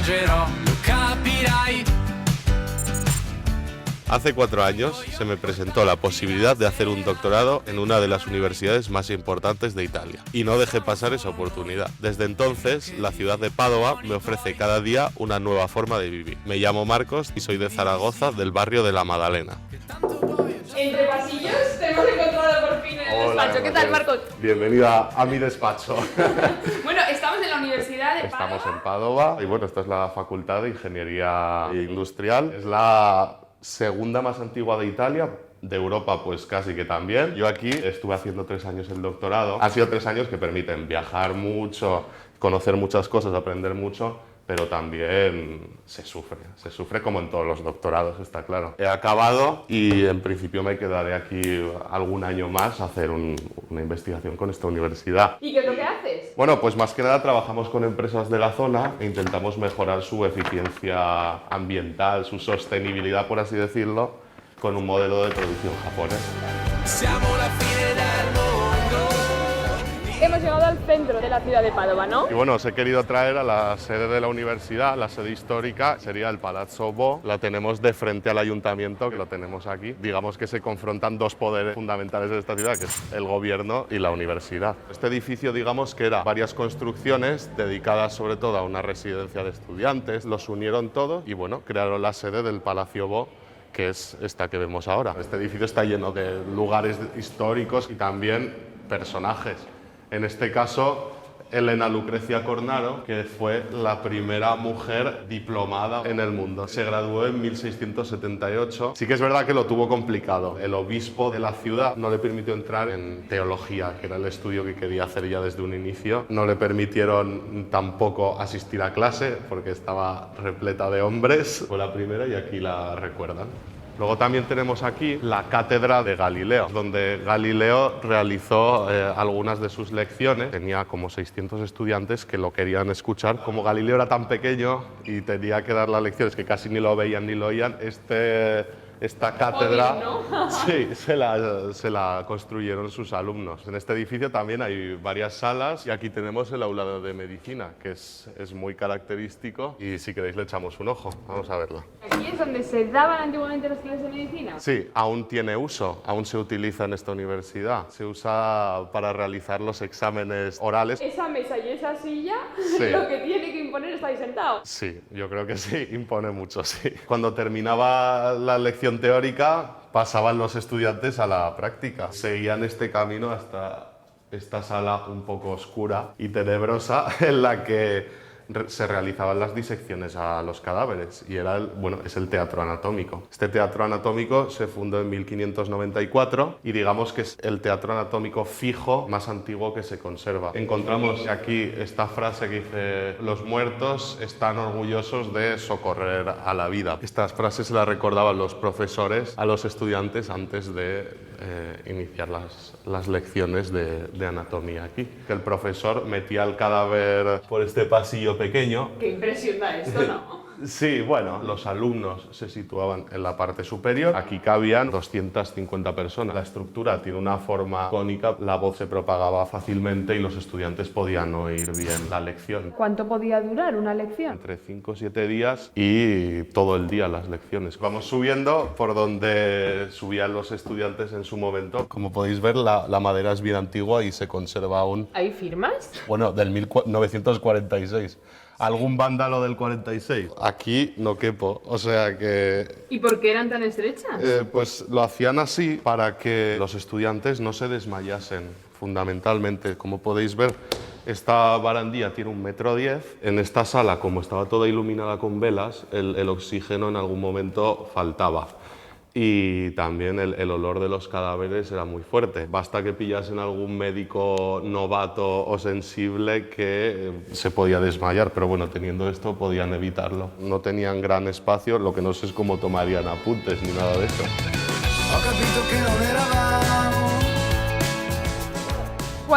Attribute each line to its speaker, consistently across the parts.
Speaker 1: accorgerò, lo capirai.
Speaker 2: Hace 4 años se me presentó la posibilidad de hacer un doctorado en una de las universidades más importantes de Italia y no dejé pasar esa oportunidad. Desde entonces, la ciudad de Padova me ofrece cada día una nueva forma de vivir. Me llamo Marcos y soy de Zaragoza, del barrio de La Madalena.
Speaker 3: Entre pasillos te hemos encontrado por fin en el despacho. ¿Qué tal, Marcos?
Speaker 2: Bienvenida a mi despacho.
Speaker 3: Bueno, estamos en la Universidad de Padova.
Speaker 2: Estamos en Padova y bueno, esta es la Facultad de Ingeniería Industrial. Es la segunda más antigua de Italia, de Europa pues casi que también. Yo aquí estuve haciendo 3 años el doctorado. Han sido 3 años que permiten viajar mucho, conocer muchas cosas, aprender mucho, pero también se sufre como en todos los doctorados, está claro. He acabado y en principio me quedaré aquí algún año más a hacer una investigación con esta universidad.
Speaker 3: ¿Y qué es lo que haces?
Speaker 2: Bueno, pues más que nada trabajamos con empresas de la zona e intentamos mejorar su eficiencia ambiental, su sostenibilidad, por así decirlo, con un modelo de producción japonés.
Speaker 1: Siamo la fine del mondo.
Speaker 3: Hemos llegado al centro de la ciudad de Padova, ¿no?
Speaker 2: Y bueno, os he querido traer a la sede de la universidad, la sede histórica, sería el Palazzo Bo. La tenemos de frente al ayuntamiento, que lo tenemos aquí. Digamos que se confrontan 2 poderes fundamentales de esta ciudad, que es el gobierno y la universidad. Este edificio, digamos que era varias construcciones dedicadas sobre todo a una residencia de estudiantes. Los unieron todos y bueno, crearon la sede del Palacio Bo, que es esta que vemos ahora. Este edificio está lleno de lugares históricos y también personajes. En este caso, Elena Lucrecia Cornaro, que fue la primera mujer diplomada en el mundo. Se graduó en 1678. Sí que es verdad que lo tuvo complicado. El obispo de la ciudad no le permitió entrar en teología, que era el estudio que quería hacer ya desde un inicio. No le permitieron tampoco asistir a clase, porque estaba repleta de hombres. Fue la primera y aquí la recuerdan. Luego también tenemos aquí la cátedra de Galileo, donde Galileo realizó algunas de sus lecciones. Tenía como 600 estudiantes que lo querían escuchar. Como Galileo era tan pequeño y tenía que dar las lecciones que casi ni lo veían ni lo oían, esta cátedra sí, se la construyeron sus alumnos. En este edificio también hay varias salas y aquí tenemos el aula de medicina, que es muy característico y si queréis le echamos un ojo. Vamos a verlo.
Speaker 3: ¿Aquí es donde se daban antiguamente las clases de medicina?
Speaker 2: Sí, aún tiene uso, aún se utiliza en esta universidad. Se usa para realizar los exámenes orales.
Speaker 3: Esa mesa y esa silla,
Speaker 2: Sí.
Speaker 3: lo que tiene que imponer es estar sentado.
Speaker 2: Sí, yo creo que sí, impone mucho, sí. Cuando terminaba la lección teórica, pasaban los estudiantes a la práctica. Seguían este camino hasta esta sala un poco oscura y tenebrosa en la que se realizaban las disecciones a los cadáveres y es el teatro anatómico. Este teatro anatómico se fundó en 1594 y digamos que es el teatro anatómico fijo más antiguo que se conserva. Encontramos aquí esta frase que dice: los muertos están orgullosos de socorrer a la vida. Estas frases se las recordaban los profesores a los estudiantes antes de iniciar las lecciones de anatomía aquí. El profesor metía el cadáver por este pasillo pequeño.
Speaker 3: Qué impresión da esto, ¿no?
Speaker 2: Sí, bueno, los alumnos se situaban en la parte superior. Aquí cabían 250 personas. La estructura tiene una forma cónica, la voz se propagaba fácilmente y los estudiantes podían oír bien la lección.
Speaker 3: ¿Cuánto podía durar una lección?
Speaker 2: Entre 5 o 7 días y todo el día las lecciones. Vamos subiendo por donde subían los estudiantes en su momento. Como podéis ver, la madera es bien antigua y se conserva aún,
Speaker 3: ¿Hay firmas?
Speaker 2: bueno, del 1946. ¿Algún vándalo del 46? Aquí no quepo, o sea que...
Speaker 3: ¿Y por qué eran tan estrechas?
Speaker 2: Pues lo hacían así para que los estudiantes no se desmayasen, fundamentalmente. Como podéis ver, esta barandilla tiene 1,10 m. En esta sala, como estaba toda iluminada con velas, el oxígeno en algún momento faltaba. Y también el olor de los cadáveres era muy fuerte. Basta que pillasen algún médico novato o sensible que se podía desmayar, pero bueno, teniendo esto podían evitarlo. No tenían gran espacio, lo que no sé es cómo tomarían apuntes ni nada de eso.
Speaker 1: Ho capito che non eravamo.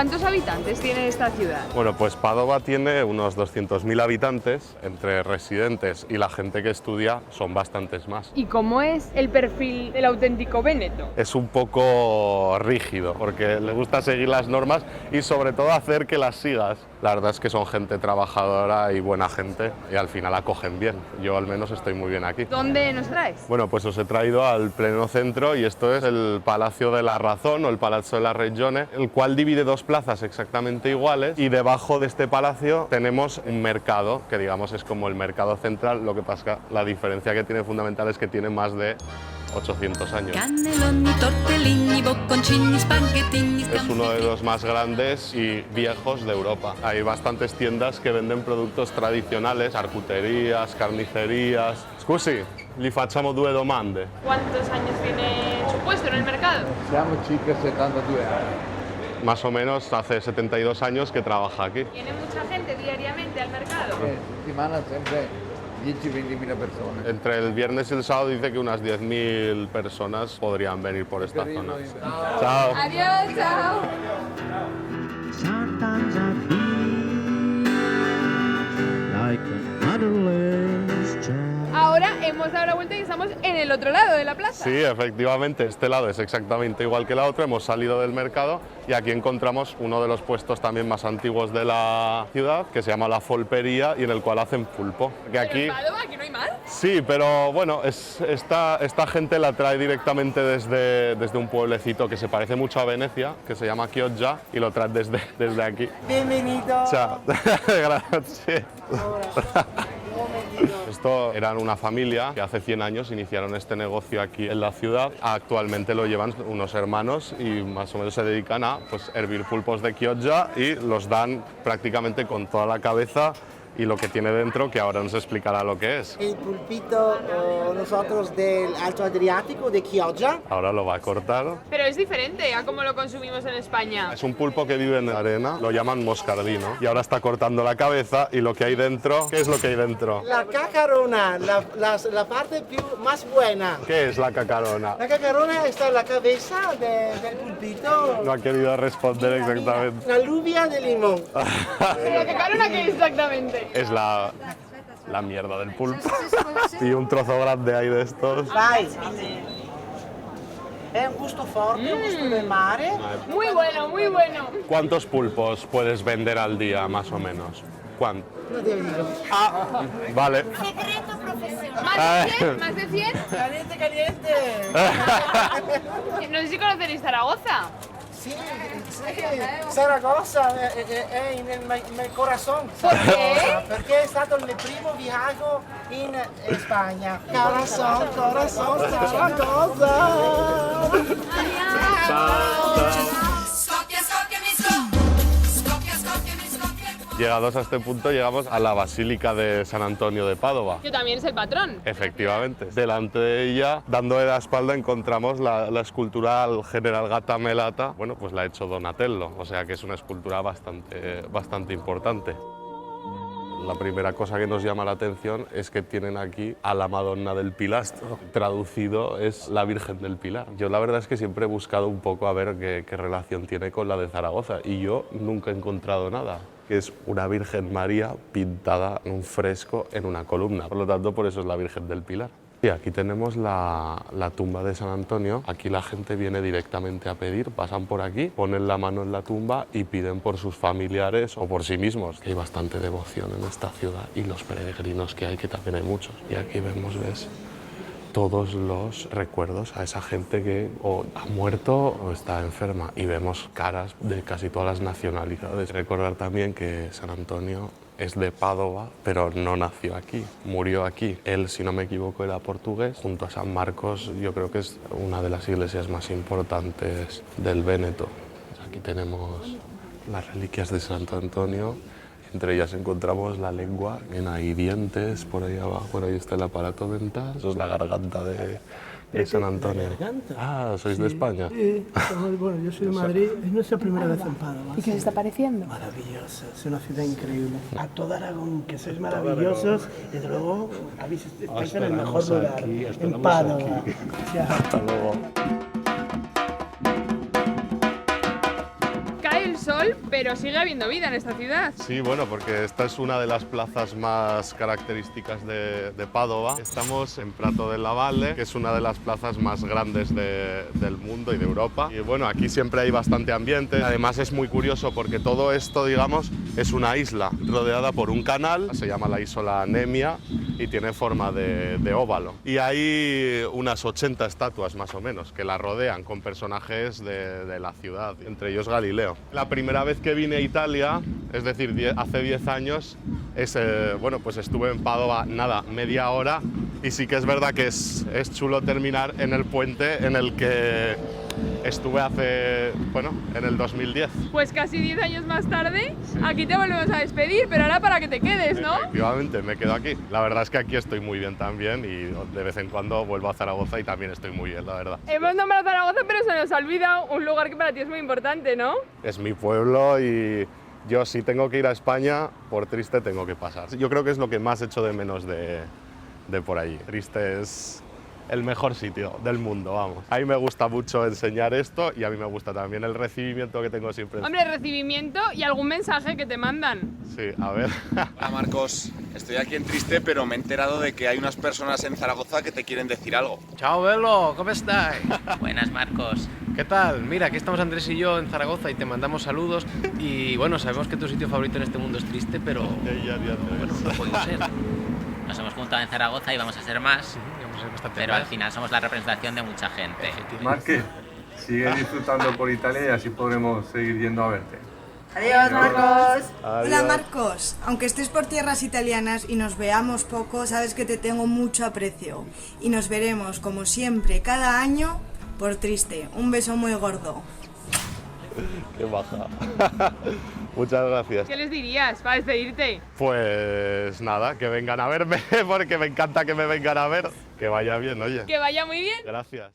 Speaker 3: ¿Cuántos habitantes tiene esta ciudad?
Speaker 2: Bueno, pues Padova tiene unos 200.000 habitantes, entre residentes y la gente que estudia son bastantes más.
Speaker 3: ¿Y cómo es el perfil del auténtico véneto?
Speaker 2: Es un poco rígido porque le gusta seguir las normas y sobre todo hacer que las sigas. La verdad es que son gente trabajadora y buena gente y al final acogen bien. Yo al menos estoy muy bien aquí.
Speaker 3: ¿Dónde nos traes?
Speaker 2: Bueno, pues os he traído al pleno centro y esto es el Palacio de la Razón o el Palazzo della Regione, el cual divide dos plazas exactamente iguales y debajo de este palacio tenemos un mercado, que digamos es como el mercado central, lo que pasa, la diferencia que tiene fundamental es que tiene más de 800 años.
Speaker 4: Cannelloni, tortellini, bocconcini, spaghettini.
Speaker 2: Es uno de los más grandes y viejos de Europa. Hay bastantes tiendas que venden productos tradicionales, charcuterías, carnicerías. Scusi, gli facciamo due domande.
Speaker 3: ¿Cuántos años tiene su puesto en el mercado?
Speaker 5: Siamo circa 72 anni.
Speaker 2: Más o menos hace 72 años que trabaja aquí.
Speaker 3: ¿Viene mucha gente diariamente al mercado?
Speaker 5: Settimana sempre 10-20.000 persone.
Speaker 2: Entre el viernes y el sábado dice que unas 10.000 personas podrían venir por esta zona. Chao.
Speaker 3: Adiós, chao.
Speaker 6: Sometimes I feel like a motherless child.
Speaker 3: Ahora hemos dado la vuelta y estamos en el otro lado de la plaza.
Speaker 2: Sí, efectivamente, este lado es exactamente igual que la otra. Hemos salido del mercado y aquí encontramos uno de los puestos también más antiguos de la ciudad, que se llama La Folpería y en el cual hacen pulpo. Que
Speaker 3: ¿Pero
Speaker 2: aquí...
Speaker 3: en Padova, aquí no hay mar?
Speaker 2: Sí, pero bueno, esta gente la trae directamente desde un pueblecito que se parece mucho a Venecia, que se llama Chioggia, y lo traen desde aquí.
Speaker 7: Bienvenido.
Speaker 2: Chao. Gracias. Esto eran una familia que hace 100 años iniciaron este negocio aquí en la ciudad. Actualmente lo llevan unos hermanos y más o menos se dedican a hervir pulpos de Chioggia y los dan prácticamente con toda la cabeza y lo que tiene dentro, que ahora nos explicará lo que es.
Speaker 7: El pulpito nosotros del Alto Adriático, de Chioggia.
Speaker 2: Ahora lo va a cortar.
Speaker 3: Pero es diferente a cómo lo consumimos en España.
Speaker 2: Es un pulpo que vive en la arena, lo llaman moscardino. Y ahora está cortando la cabeza y lo que hay dentro, ¿qué es lo que hay dentro?
Speaker 7: La cacarona, la parte más buena.
Speaker 2: ¿Qué es la cacarona?
Speaker 7: La cacarona está en la cabeza del pulpito.
Speaker 2: No ha querido responder exactamente.
Speaker 7: La lluvia de limón.
Speaker 3: ¿Pero qué carona qué es exactamente?
Speaker 2: Es la mierda del pulpo. Y un trozo grande ahí de estos.
Speaker 7: Vai. Es un gusto fuerte, un gusto de mare.
Speaker 3: Muy bueno, muy bueno.
Speaker 2: ¿Cuántos pulpos puedes vender al día, más o menos? ¿Cuánto?
Speaker 7: No te digo.
Speaker 2: Ah, vale.
Speaker 3: ¿Más de 100? ¿Más de 100?
Speaker 7: Caliente, caliente.
Speaker 3: No sé si conoceréis Zaragoza.
Speaker 7: Sí, Zaragoza è nel corazón.
Speaker 3: Perché?
Speaker 7: Perché è stato il primo viaggio in Spagna. Corazón, corazón, Zaragoza.
Speaker 2: Llegados a este punto, llegamos a la Basílica de San Antonio de Padova.
Speaker 3: Yo también es el patrón.
Speaker 2: Efectivamente. Delante de ella, dándole la espalda, encontramos la escultura al general Gattamelata. Bueno, pues la ha hecho Donatello, o sea que es una escultura bastante importante. La primera cosa que nos llama la atención es que tienen aquí a la Madonna del Pilastro. Traducido es la Virgen del Pilar. Yo la verdad es que siempre he buscado un poco a ver qué relación tiene con la de Zaragoza y yo nunca he encontrado nada. Que es una Virgen María pintada en un fresco en una columna. Por lo tanto, por eso es la Virgen del Pilar. Y aquí tenemos la tumba de San Antonio. Aquí la gente viene directamente a pedir, pasan por aquí, ponen la mano en la tumba y piden por sus familiares o por sí mismos. Hay bastante devoción en esta ciudad y los peregrinos que hay, que también hay muchos. Y aquí vemos, ¿ves?, todos los recuerdos a esa gente que o ha muerto o está enferma. Y vemos caras de casi todas las nacionalidades. Recordar también que San Antonio es de Padova, pero no nació aquí, murió aquí. Él, si no me equivoco, era portugués. Junto a San Marcos, yo creo que es una de las iglesias más importantes del Véneto. Aquí tenemos las reliquias de Santo Antonio. Entre ellas encontramos la lengua, hay dientes por ahí abajo, por ahí está el aparato dental. Eso es la garganta de San Antonio. Ah, ¿sois de España?
Speaker 8: Sí, bueno, yo soy de Madrid, es nuestra primera vez en Padova.
Speaker 3: ¿Y qué os está pareciendo?
Speaker 8: Maravillosa, es una ciudad increíble. A todo Aragón, que sois maravillosos, desde luego estáis en el mejor lugar, en Padova.
Speaker 2: Hasta luego.
Speaker 3: Cae el sol sol, pero sigue habiendo vida en esta ciudad.
Speaker 2: Sí, bueno, porque esta es una de las plazas más características de Padova. Estamos en Prato della Valle, que es una de las plazas más grandes del mundo y de Europa. Y bueno, aquí siempre hay bastante ambiente. Además es muy curioso porque todo esto, digamos, es una isla rodeada por un canal, se llama la Isola Nemia y tiene forma de óvalo. Y hay unas 80 estatuas más o menos que la rodean con personajes de la ciudad, entre ellos Galileo. La primera vez que vine a Italia, es decir, hace 10 años, bueno, pues estuve en Padova, nada, media hora, y sí que es verdad que es chulo terminar en el puente en el que estuve en el 2010.
Speaker 3: Pues casi 10 años más tarde, aquí te volvemos a despedir, pero ahora para que te quedes, ¿no?
Speaker 2: Efectivamente, me quedo aquí. La verdad es que aquí estoy muy bien también y de vez en cuando vuelvo a Zaragoza y también estoy muy bien, la verdad.
Speaker 3: Hemos nombrado Zaragoza, pero se nos ha olvidado un lugar que para ti es muy importante, ¿no?
Speaker 2: Es mi pueblo y yo si tengo que ir a España, por Triste tengo que pasar. Yo creo que es lo que más echo de menos de por allí. Triste es el mejor sitio del mundo, vamos. A mí me gusta mucho enseñar esto y a mí me gusta también el recibimiento que tengo siempre.
Speaker 3: Hombre, recibimiento y algún mensaje que te mandan.
Speaker 2: Sí, a ver.
Speaker 9: Hola Marcos, estoy aquí en Triste, pero me he enterado de que hay unas personas en Zaragoza que te quieren decir algo.
Speaker 10: Ciao bello, ¿cómo estás?
Speaker 11: Buenas, Marcos.
Speaker 10: ¿Qué tal? Mira, aquí estamos Andrés y yo en Zaragoza y te mandamos saludos. Y bueno, sabemos que tu sitio favorito en este mundo es Triste, pero bueno, no puede ser.
Speaker 11: Nos hemos juntado en Zaragoza y vamos a ser más, pero al final somos la representación de mucha gente.
Speaker 12: Marque, sigue disfrutando por Italia y así podremos seguir yendo a verte.
Speaker 13: Adiós, Marcos.
Speaker 2: Adiós.
Speaker 13: Hola, Marcos. Aunque estés por tierras italianas y nos veamos poco, sabes que te tengo mucho aprecio. Y nos veremos, como siempre, cada año por Triste. Un beso muy gordo.
Speaker 2: Qué baja. Muchas gracias.
Speaker 3: ¿Qué les dirías para despedirte?
Speaker 2: Pues nada, que vengan a verme porque me encanta que me vengan a ver. Que vaya bien, oye.
Speaker 3: Que vaya muy bien.
Speaker 2: Gracias.